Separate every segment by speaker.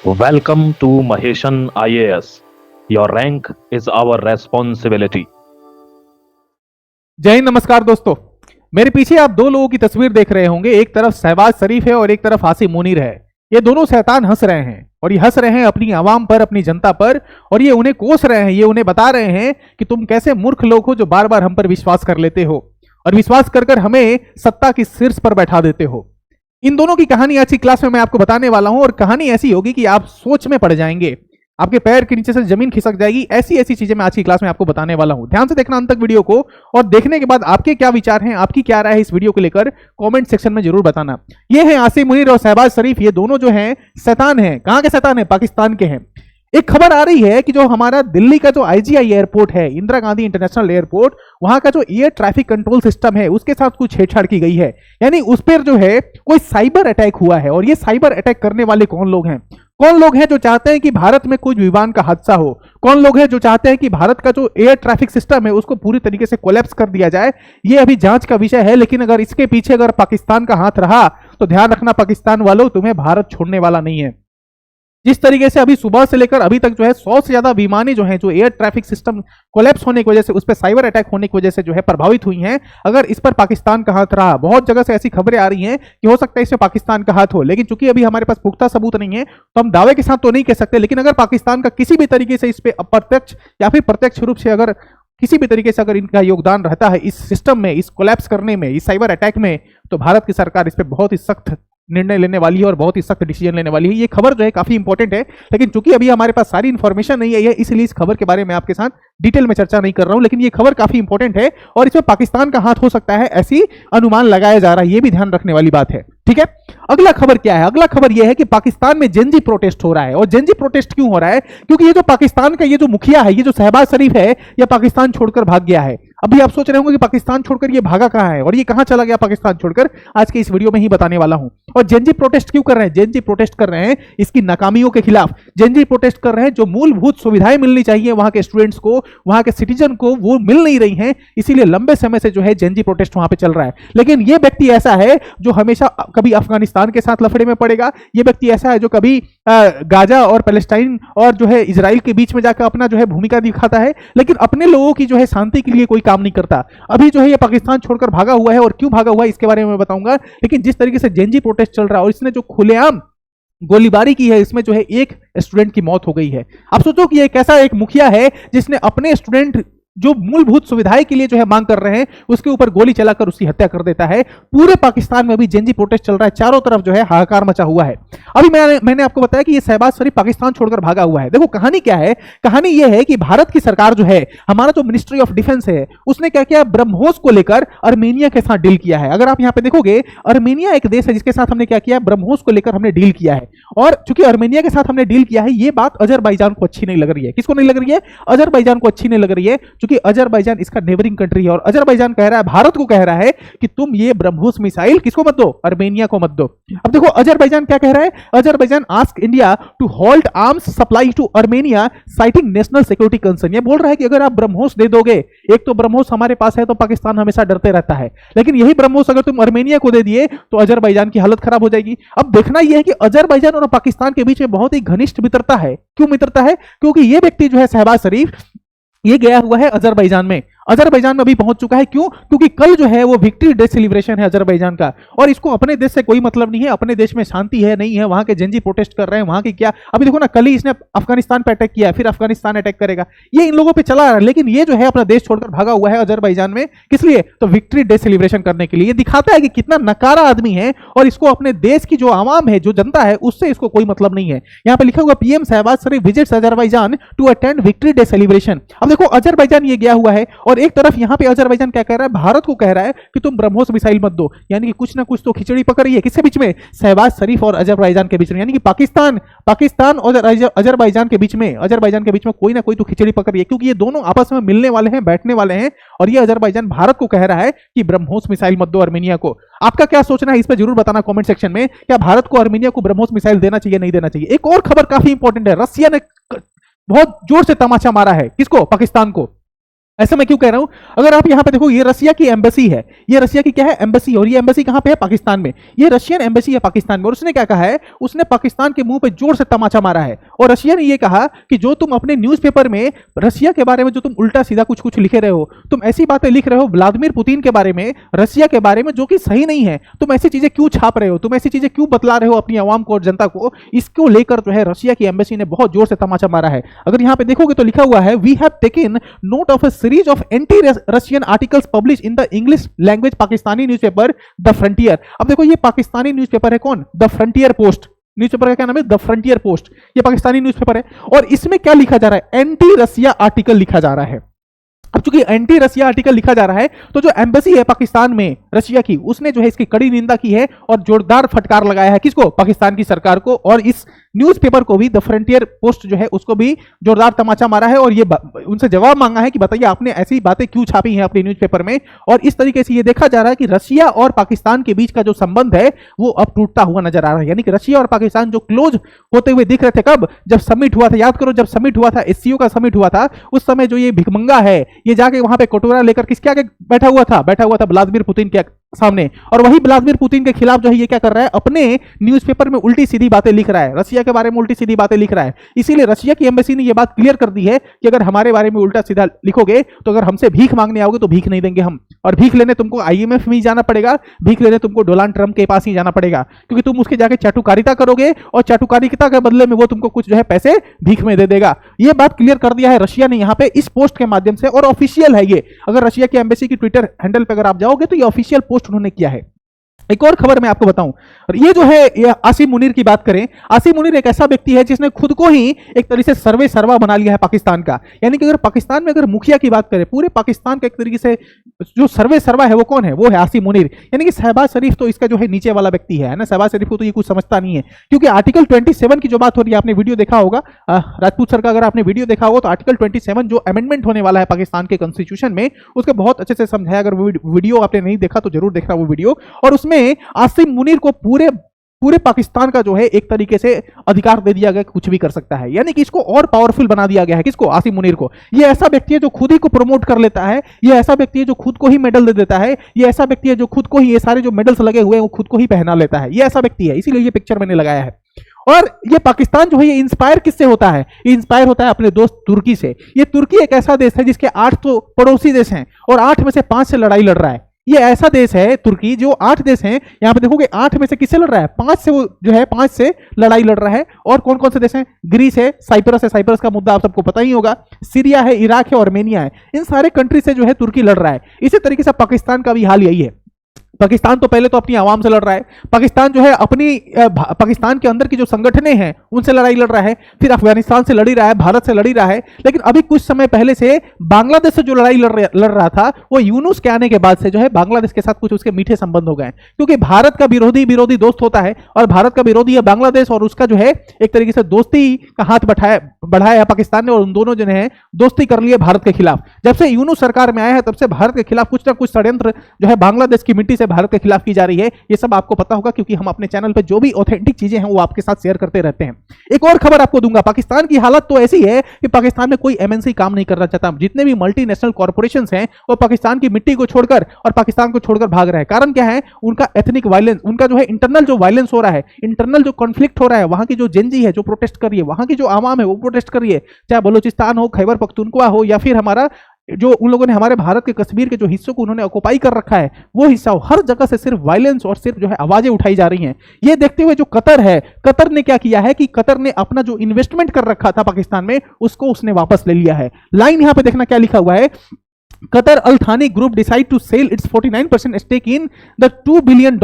Speaker 1: Welcome to Maheshan IAS. Your rank is our responsibility.
Speaker 2: जय हिंद, नमस्कार दोस्तों। मेरे पीछे आप दो लोगों की तस्वीर देख रहे होंगे। एक तरफ शहबाज शरीफ है और एक तरफ आसिम मुनीर है। ये दोनों शैतान हंस रहे हैं और ये हंस रहे हैं अपनी आवाम पर, अपनी जनता पर, और ये उन्हें कोस रहे हैं। ये उन्हें बता रहे हैं कि तुम कैसे मूर्ख लोग हो जो बार बार हम पर विश्वास कर लेते हो और विश्वास कर कर हमें सत्ता की शीर्ष पर बैठा देते हो। इन दोनों की कहानी आज की क्लास में मैं आपको बताने वाला हूं और कहानी ऐसी होगी कि आप सोच में पड़ जाएंगे, आपके पैर के नीचे से जमीन खिसक जाएगी। ऐसी ऐसी चीजें मैं आज की क्लास में आपको बताने वाला हूं। ध्यान से देखना अंत तक वीडियो को, और देखने के बाद आपके क्या विचार हैं, आपकी क्या राय है इस वीडियो को लेकर, कमेंट सेक्शन में जरूर बताना। ये हैं आसिम मुनीर और शहबाज शरीफ। ये दोनों जो हैं शैतान हैं। कहां के शैतान हैं? पाकिस्तान के हैं। एक खबर आ रही है कि जो हमारा दिल्ली का जो आईजीआई एयरपोर्ट है, इंदिरा गांधी इंटरनेशनल एयरपोर्ट, वहां का जो एयर ट्रैफिक कंट्रोल सिस्टम है उसके साथ कुछ छेड़छाड़ की गई है। यानी उस पर जो है कोई साइबर अटैक हुआ है। और ये साइबर अटैक करने वाले कौन लोग हैं? कौन लोग हैं जो चाहते हैं कि भारत में कोई विमान का हादसा हो? कौन लोग हैं जो चाहते हैं कि भारत का जो एयर ट्रैफिक सिस्टम है उसको पूरी तरीके से कोलैप्स कर दिया जाए? ये अभी जांच का विषय है। लेकिन अगर इसके पीछे अगर पाकिस्तान का हाथ रहा तो ध्यान रखना पाकिस्तान वालों, तुम्हें भारत छोड़ने वाला नहीं है। जिस तरीके से अभी सुबह से लेकर अभी तक जो है 100 से ज्यादा विमानें जो हैं, जो एयर ट्रैफिक सिस्टम कोलैप्स होने की वजह से, उस पर साइबर अटैक होने की वजह से जो है प्रभावित हुई हैं। अगर इस पर पाकिस्तान का हाथ रहा, बहुत जगह से ऐसी खबरें आ रही हैं कि हो सकता है इसमें पाकिस्तान का हाथ हो, लेकिन चूंकि अभी हमारे पास पुख्ता सबूत नहीं है तो हम दावे के साथ तो नहीं कह सकते। लेकिन अगर पाकिस्तान का किसी भी तरीके से इस पर अप्रत्यक्ष या फिर प्रत्यक्ष रूप से अगर किसी भी तरीके से अगर इनका योगदान रहता है इस सिस्टम में, इस कोलैप्स करने में, इस साइबर अटैक में, तो भारत की सरकार इस पर बहुत ही सख्त निर्णय लेने वाली है और बहुत ही सख्त डिसीजन लेने वाली है। ये खबर जो है काफी इंपॉर्टेंट है, लेकिन चूंकि अभी हमारे पास सारी इंफॉर्मेशन नहीं आई है इसलिए इस खबर के बारे में आपके साथ डिटेल में चर्चा नहीं कर रहा हूं। लेकिन ये खबर काफी इंपॉर्टेंट है और इसमें पाकिस्तान का हाथ हो सकता है, ऐसी अनुमान लगाया जा रहा है। ये भी ध्यान रखने वाली बात है, ठीक है। अगला खबर क्या है? अगला खबर यह है कि पाकिस्तान में जेनजी प्रोटेस्ट हो रहा है। और जेनजी प्रोटेस्ट क्यों हो रहा है? क्योंकि ये जो पाकिस्तान का ये जो मुखिया है, ये जो शहबाज शरीफ है, ये पाकिस्तान छोड़कर भाग गया है। अभी आप सोच रहे होंगे कि पाकिस्तान छोड़कर ये भागा कहां है और ये कहां चला गया पाकिस्तान छोड़कर, आज के इस वीडियो में ही बताने वाला हूं। और जेनजी प्रोटेस्ट क्यों कर रहे हैं? जेनजी प्रोटेस्ट कर रहे हैं इसकी नाकामियों के खिलाफ। जेनजी प्रोटेस्ट कर रहे हैं जो मूलभूत सुविधाएं मिलनी चाहिए वहां के स्टूडेंट्स को, वहां के सिटीजन को, वो मिल नहीं रही हैं। इसीलिए लंबे समय से जो है जेनजी प्रोटेस्ट वहां पे चल रहा है। लेकिन ये व्यक्ति ऐसा है जो हमेशा कभी अफगानिस्तान के साथ लफड़े में पड़ेगा। ये व्यक्ति ऐसा है जो कभी गाजा और पैलेस्टाइन और जो है इजराइल के बीच में जाकर अपना जो है भूमिका दिखाता है, लेकिन अपने लोगों की जो है शांति के लिए कोई काम नहीं करता। अभी जो है ये पाकिस्तान छोड़कर भागा हुआ है और क्यों भागा हुआ है इसके बारे में मैं बताऊंगा। लेकिन जिस तरीके से जेनजी प्रोटेस्ट चल रहा है और इसने जो खुलेआम गोलीबारी की है, इसमें जो है एक स्टूडेंट की मौत हो गई है। आप सोचो कि ये कैसा एक मुखिया है जिसने अपने स्टूडेंट जो मूलभूत सुविधाएं के लिए जो है मांग कर रहे हैं उसके ऊपर गोली चलाकर उसकी हत्या कर देता है। पूरे पाकिस्तान में अभी जेनजी प्रोटेस्ट चल रहा है, चारों तरफ जो है हाहाकार मचा हुआ है। अभी मैंने आपको बताया कि ये शहबाज शरीफ पाकिस्तान छोड़कर भागा हुआ है। देखो कहानी क्या है? कहानी यह है कि भारत की सरकार जो है, हमारा जो मिनिस्ट्री ऑफ डिफेंस है, उसने क्या किया, ब्रह्मोस को लेकर अर्मेनिया के साथ डील किया है। अगर आप यहां पे देखोगे, अर्मेनिया एक देश है जिसके साथ हमने क्या किया, ब्रह्मोस को लेकर हमने डील किया है। और चूंकि अर्मेनिया के साथ हमने डील किया है, ये बात अजरबैजान को अच्छी नहीं लग रही है। किसको नहीं लग रही है? अजरबैजान को अच्छी नहीं लग रही है, क्योंकि अजरबैजान इसका नेबरिंग कंट्री है। और अजरबैजान कह रहा है, भारत को कह रहा है कि तुम ये ब्रह्मोस मिसाइल किसको मत दो, अर्मेनिया को मत दो। अब देखो अजरबैजान क्या कह रहा है, Azerbaijan ask India to hold arms supply to Armenia citing national security concern. ये बोल रहा है कि अगर आप ब्रह्मोस दे दोगे, एक तो ब्रह्मोस हमारे पास है तो पाकिस्तान हमेशा डरते रहता है, लेकिन यही ब्रह्मोस अगर तुम अर्मेनिया को दे दिए तो अजरबैजान की हालत खराब हो जाएगी। अब देखना यह है कि अजरबैजान और पाकिस्तान के बीच में बहुत ही घनिष्ठ मित्रता है। क्यों मित्रता है? क्योंकि यह व्यक्ति जो है शहबाज शरीफ, ये गया हुआ है अजरबैजान में। अजरबैजान में अभी पहुंच चुका है। क्यों? क्योंकि कल जो है वो विक्ट्री डे सेलिब्रेशन है अजरबैजान का, और इसको अपने देश से कोई मतलब नहीं है। अपने देश में शांति है नहीं है, वहां के जेनजी प्रोटेस्ट कर रहे हैं, वहां की क्या, अभी देखो ना, कल ही इसने अफगानिस्तान पे अटैक किया, फिर अफगानिस्तान अटैक करेगा। ये इन लोगों पे चला रहा है। लेकिन ये जो है अपना देश छोड़कर भागा हुआ है अजरबैजान में। किस लिए? तो विक्ट्री डे सेलिब्रेशन करने के लिए। ये दिखाता है कि कितना नकारा आदमी है और इसको अपने देश की जो आवाम है, जो जनता है, उससे इसको कोई मतलब नहीं है। यहां पर लिखा हुआ PM Shehbaz Sharif visits Azerbaijan to attend victory day celebration. अब देखो अजरबैजान ये गया हुआ है और एक तरफ यहां पे अजरबैजान क्या कह रहा है, भारत को कह रहा है कि तुम ब्रह्मोस मिसाइल मत दो। यानी कि कुछ ना कुछ तो खिचड़ी पकड़ रही है। किसके बीच में? शहबाज शरीफ और अजरबैजान के बीच में। यानी कि पाकिस्तान और अजरबैजान के बीच में कोई ना कोई तो खिचड़ी पकड़ रही है, क्योंकि ये दोनों आपस में मिलने वाले हैं, बैठने वाले हैं। और ये अजरबैजान भारत को कह रहा है कि ब्रह्मोस मिसाइल मत दो अर्मेनिया को। आपका क्या सोचना है इस पर जरूर बताना कमेंट सेक्शन में। क्या भारत को अर्मेनिया को ब्रह्मोस मिसाइल देना चाहिए, नहीं देना चाहिए? एक और खबर काफी इंपॉर्टेंट है, रसिया ने बहुत जोर से तमाचा मारा है। किसको? पाकिस्तान को। ऐसा मैं क्यों कह रहा हूं? अगर आप यहां पे देखो, ये रसिया की एम्बेसी है, ये रसिया की क्या है, एम्बेसी, और ये एम्बेसी कहां पे है, पाकिस्तान में। ये रशियन एम्बेसी है पाकिस्तान में, और उसने क्या कहा है, उसने पाकिस्तान के मुंह पे जोर से तमाचा मारा है, और रशिया ने ये कहा कि जो तुम अपने न्यूज़पेपर में रसिया के बारे में जो तुम उल्टा सीधा कुछ कुछ लिखे रहे हो, तुम ऐसी बातें लिख रहे हो व्लादिमीर पुतिन के बारे में, रसिया के बारे में, जो कि सही नहीं है, तुम ऐसी चीजें क्यों छाप रहे हो, तुम ऐसी चीजें क्यों बतला रहे हो अपनी आवाम को और जनता को, इसको लेकर जो है रशिया की एम्बेसी ने बहुत जोर से तमाचा मारा है। अगर यहां पे देखोगे तो लिखा हुआ है, we have taken note of a series of anti Russian articles publish in the English language Pakistani newspaper the Frontier. अब देखो, ये पाकिस्तानी न्यूज़पेपर है कौन, द फ्रंटियर पोस्ट। न्यूज़पेपर का क्या नाम है, द फ्रंटियर पोस्ट। ये पाकिस्तानी न्यूज़पेपर है, और इसमें क्या लिखा जा रहा है, एंटी रसिया आर्टिकल लिखा जा रहा है। अब चूंकि एंटी रसिया आर्टिकल लिखा जा रहा है, तो जो एम्बेसी है पाकिस्तान में रशिया की, उसने जो है इसकी कड़ी निंदा की है और जोरदार फटकार लगाया है, किसको, पाकिस्तान की सरकार को, और इस न्यूज़पेपर को भी, द फ्रंटियर पोस्ट जो है उसको भी जोरदार तमाचा मारा है, और ये उनसे जवाब मांगा है कि बताइए आपने ऐसी बातें क्यों छापी हैं अपने न्यूज़पेपर में। और इस तरीके से ये देखा जा रहा है कि रशिया और पाकिस्तान के बीच का जो संबंध है वो अब टूटता हुआ नजर आ रहा है। यानी कि रशिया और पाकिस्तान जो क्लोज होते हुए दिख रहे थे, कब, जब समिट हुआ था, याद करो जब समिट हुआ था, एससीओ का समिट हुआ था, उस समय जो ये भिखमंगा है, ये जाके वहां पे कटोरा लेकर किसके आगे बैठा हुआ था व्लादिमीर पुतिन के सामने, और वही व्लादिमीर पुतिन के खिलाफ जो है ये क्या कर रहा है, अपने न्यूज़पेपर में उल्टी सीधी बातें लिख रहा है, रशिया के बारे में उल्टी सीधी बातें लिख रहा है। इसीलिए रशिया की एम्बेसी ने ये बात क्लियर कर दी है कि अगर हमारे बारे में उल्टा सीधा लिखोगे तो अगर हमसे भीख मांगने आओगे तो भीख नहीं देंगे हम, और भीख लेने तुमको आईएमएफ में ही जाना पड़ेगा, भीख लेने तुमको डोनाल्ड ट्रंप के पास ही जाना पड़ेगा, क्योंकि तुम उसके जाके चाटुकारिता करोगे और चाटुकारिता के बदले में वो तुमको कुछ जो है पैसे भीख में दे देगा। ये बात क्लियर कर दिया है रशिया ने यहाँ पे इस पोस्ट के माध्यम से, और ऑफिशियल है ये। अगर रशिया की एम्बेसी की ट्विटर हैंडल पे अगर आप जाओगे तो ये ऑफिशियल पोस्ट उन्होंने किया है। एक और खबर मैं आपको बताऊं, और ये जो है ये आसिम मुनीर की बात करें, आसिम मुनीर एक ऐसा व्यक्ति है जिसने खुद को ही एक तरीके से सर्वे सर्वा बना लिया है पाकिस्तान का। यानी कि अगर पाकिस्तान में अगर मुखिया की बात करें, पूरे पाकिस्तान का एक तरीके से जो सर्वे सर्वा है वो कौन है, वो है आसिम मुनीर। यानी कि शहबाज शरीफ तो इसका जो है नीचे वाला व्यक्ति है ना, शहबाज शरीफ को तो ये कुछ समझता नहीं है, क्योंकि आर्टिकल 27 की जो बात हो रही है, आपने वीडियो देखा होगा, राजपूत सर का अगर आपने वीडियो देखा होगा तो आर्टिकल 27 जो अमेंडमेंट होने वाला है पाकिस्तान के कॉन्स्टिट्यूशन में, उसके बहुत अच्छे से समझाया। अगर वीडियो आपने नहीं देखा तो जरूर देखना वो वीडियो, और उसमें आसिम मुनीर को पूरे पाकिस्तान का जो है एक तरीके से अधिकार दे दिया गया, कुछ भी कर सकता है। यानी कि इसको और पावरफुल बना दिया गया है, किसको, आसिम मुनीर को। ये ऐसा व्यक्ति है जो खुद ही को प्रमोट कर लेता है, ये ऐसा व्यक्ति है जो खुद को ही मेडल दे देता है, ये ऐसा व्यक्ति है जो खुद को ही ये सारे जो मेडल्स लगे हुए हैं वो खुद को ही पहना लेता है, ये ऐसा व्यक्ति है। इसीलिए ये पिक्चर मैंने लगाया है। और ये पाकिस्तान जो है ये इंस्पायर किससे होता है, ये इंस्पायर होता है अपने दोस्त तुर्की से। ये तुर्की एक ऐसा देश है जिसके 8 तो पड़ोसी देश हैं और 8 में से 5 से लड़ाई लड़ रहा है। ये ऐसा देश है तुर्की जो 8 देश हैं, यहां पे देखोगे 8 में से किससे लड़ रहा है, 5 से, वो जो है 5 से लड़ाई लड़ रहा है। और कौन कौन से देश हैं, ग्रीस है, साइप्रस का मुद्दा आप सबको पता ही होगा, सीरिया है, इराक है, आर्मेनिया है। इन सारे कंट्री से जो है तुर्की लड़ रहा है। इसी तरीके से पाकिस्तान का भी हाल यही है। पाकिस्तान तो पहले तो अपनी आवाम से लड़ रहा है, पाकिस्तान जो है अपनी पाकिस्तान के अंदर की जो संगठनें हैं उनसे लड़ाई लड़ रहा है, फिर अफगानिस्तान से लड़ ही रहा है, भारत से लड़ ही रहा है। लेकिन अभी कुछ समय पहले से बांग्लादेश से जो लड़ाई लड़ रहा था, वो यूनुस के आने के बाद से जो है बांग्लादेश के साथ कुछ उसके मीठे संबंध हो गए, क्योंकि भारत का विरोधी दोस्त होता है और भारत का विरोधी है बांग्लादेश, और उसका जो है एक तरीके से दोस्ती का हाथ बढ़ाया है पाकिस्तान ने, और उन दोनों जो है दोस्ती कर लिए भारत के खिलाफ। जब से यूनुस सरकार में आया है तब से भारत के खिलाफ कुछ ना कुछ षड्यंत्र जो है बांग्लादेश की मिट्टी से भारत के खिलाफ की जा रही है। ये सब आपको पता होगा, क्योंकि हम अपने चैनल पे जो भी ऑथेंटिक चीजें हैं वो आपके साथ शेयर करते रहते हैं। एक और खबर आपको दूंगा, पाकिस्तान की हालत तो ऐसी है कि पाकिस्तान में कोई एमएनसी काम नहीं करना चाहता। जितने भी मल्टीनेशनल कॉर्पोरेशंस हैं वो पाकिस्तान की मिट्टी को छोड़कर और पाकिस्तान को छोड़कर भाग रहे हैं। कारण क्या है, उनका एथनिक वायलेंस, उनका जो है इंटरनल जो वायलेंस हो रहा है, इंटरनल जो कॉन्फ्लिक्ट हो रहा है, वहां की जो जेनजी है जो प्रोटेस्ट कर रही है, वहां की जो आवाम है वो प्रोटेस्ट कर रही है, चाहे बलूचिस्तान हो, खैबर पख्तूनख्वा हो, या फिर हमारा जो उन लोगों ने हमारे भारत के कश्मीर के जो हिस्सों को उन्होंने ऑक्युपाई कर रखा है वो हिस्सा हो, हर जगह से सिर्फ वायलेंस और सिर्फ जो है आवाजें उठाई जा रही हैं। ये देखते हुए जो कतर है, कतर ने क्या किया है कि कतर ने अपना जो इन्वेस्टमेंट कर रखा था पाकिस्तान में उसको उसने वापस ले लिया है। लाइन यहां पे देखना क्या लिखा हुआ है, Qatar Al Thani group decide to sell its 49% stake in the $2 billion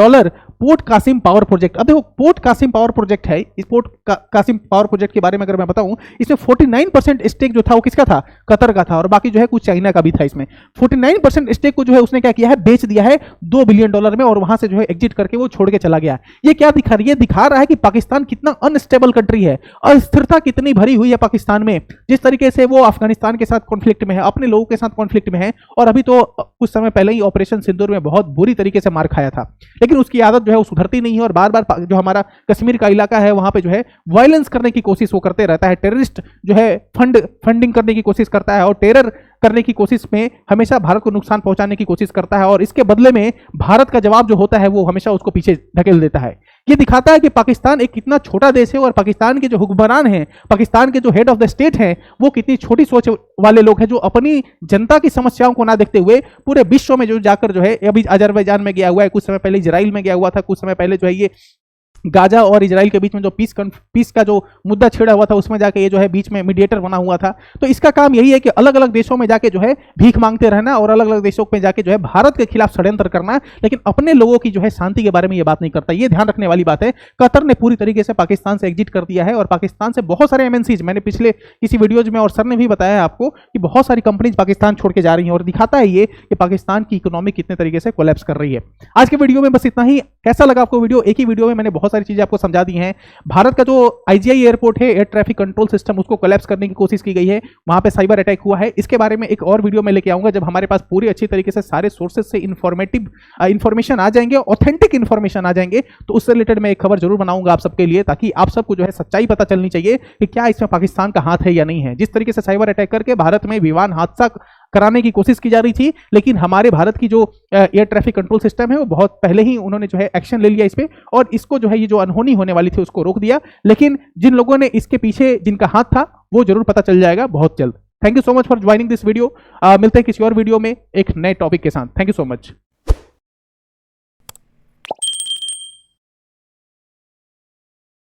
Speaker 2: Port Qasim power project. अब देखो पोर्ट कासिम पावर प्रोजेक्ट है, इस पोर्ट कासिम पावर प्रोजेक्ट के बारे में अगर मैं बताऊं, इसमें 49% स्टेक जो था वो किसका था, कतर का था, और बाकी जो है कुछ चाइना का भी था। इसमें 49% स्टेक को जो है उसने क्या किया है, बेच दिया है $2 बिलियन में, और वहां से जो है एग्जिट करके वो छोड़ के चला गया। ये क्या दिखा रही है, दिखा रहा है कि पाकिस्तान कितना अनस्टेबल कंट्री है, अस्थिरता कितनी भरी हुई है पाकिस्तान में। जिस तरीके से वो अफगानिस्तान के साथ कॉन्फ्लिक्ट में है, अपने लोगों के साथ कॉन्फ्लिक्ट में है, और अभी तो कुछ समय पहले ही ऑपरेशन सिंदूर में बहुत बुरी तरीके से मार खाया था। लेकिन उसकी आदत जो है वो सुधरती नहीं है और बार बार जो हमारा कश्मीर का इलाका है वहां पे जो है वायलेंस करने की कोशिश वो करते रहता है, टेररिस्ट जो है फंडिंग करने की कोशिश करता है और टेरर करने की कोशिश में हमेशा भारत को नुकसान पहुंचाने की कोशिश करता है और इसके बदले में भारत का जवाब जो होता है वो हमेशा उसको पीछे धकेल देता है। ये दिखाता है कि पाकिस्तान एक कितना छोटा देश है और पाकिस्तान के जो हुक्मरान हैं, पाकिस्तान के जो हेड ऑफ द स्टेट हैं, वो कितनी छोटी सोच वाले लोग हैं जो अपनी जनता की समस्याओं को ना देखते हुए पूरे विश्व में जो जाकर जो है अभी अजरबैजान में गया हुआ है, कुछ समय पहले इजराइल में गया हुआ था, कुछ समय पहले जो है ये गाजा और इजराइल के बीच में जो पीस का जो मुद्दा छिड़ा हुआ था उसमें जाके ये जो है बीच में मीडिएटर बना हुआ था। तो इसका काम यही है कि अलग अलग देशों में जाके जो है भीख मांगते रहना और अलग अलग देशों में जाके जो है भारत के खिलाफ षड्यंत्र करना, लेकिन अपने लोगों की जो है शांति के बारे में ये बात नहीं करता। ये ध्यान रखने वाली बात है। कतर ने पूरी तरीके से पाकिस्तान से एग्जिट कर दिया है और पाकिस्तान से बहुत सारे एमएनसीज, मैंने पिछले किसी वीडियोज में और सर ने भी बताया है आपको कि बहुत सारी कंपनीज पाकिस्तान छोड़ के जा रही हैं और दिखाता है ये कि पाकिस्तान की इकोनॉमी कितने तरीके से कोलैप्स कर रही है। आज के वीडियो में बस इतना ही। कैसा लगा आपको वीडियो? एक ही वीडियो में मैंने बहुत सारी चीजें आपको समझा दी हैं। भारत का जो आईजीआई एयरपोर्ट है, एयर ट्रैफिक कंट्रोल सिस्टम, उसको कोलैप्स करने की कोशिश की गई है, वहां पे साइबर अटैक हुआ है। इसके बारे में एक और वीडियो में लेके आऊंगा जब हमारे पास पूरी अच्छी तरीके से सारे सोर्सेज से इंफॉर्मेशन आ जाएंगे, ऑथेंटिक इंफॉर्मेशन आ जाएंगे, तो उससे रिलेटेड मैं एक खबर जरूर बनाऊंगा आप सबके लिए, ताकि आप सबको जो है सच्चाई पता चलनी चाहिए कि क्या इसमें पाकिस्तान का हाथ है या नहीं है। जिस तरीके से साइबर अटैक करके भारत में विमान हादसा कराने की कोशिश की जा रही थी, लेकिन हमारे भारत की जो एयर ट्रैफिक कंट्रोल सिस्टम है वो बहुत पहले ही उन्होंने जो है एक्शन ले लिया इस पे और इसको जो है ये जो अनहोनी होने वाली थी उसको रोक दिया। लेकिन जिन लोगों ने इसके पीछे जिनका हाथ था वो जरूर पता चल जाएगा बहुत जल्द। Thank you so much for joining this video. मिलते हैं किसी और वीडियो में एक नए टॉपिक के साथ। Thank you so much.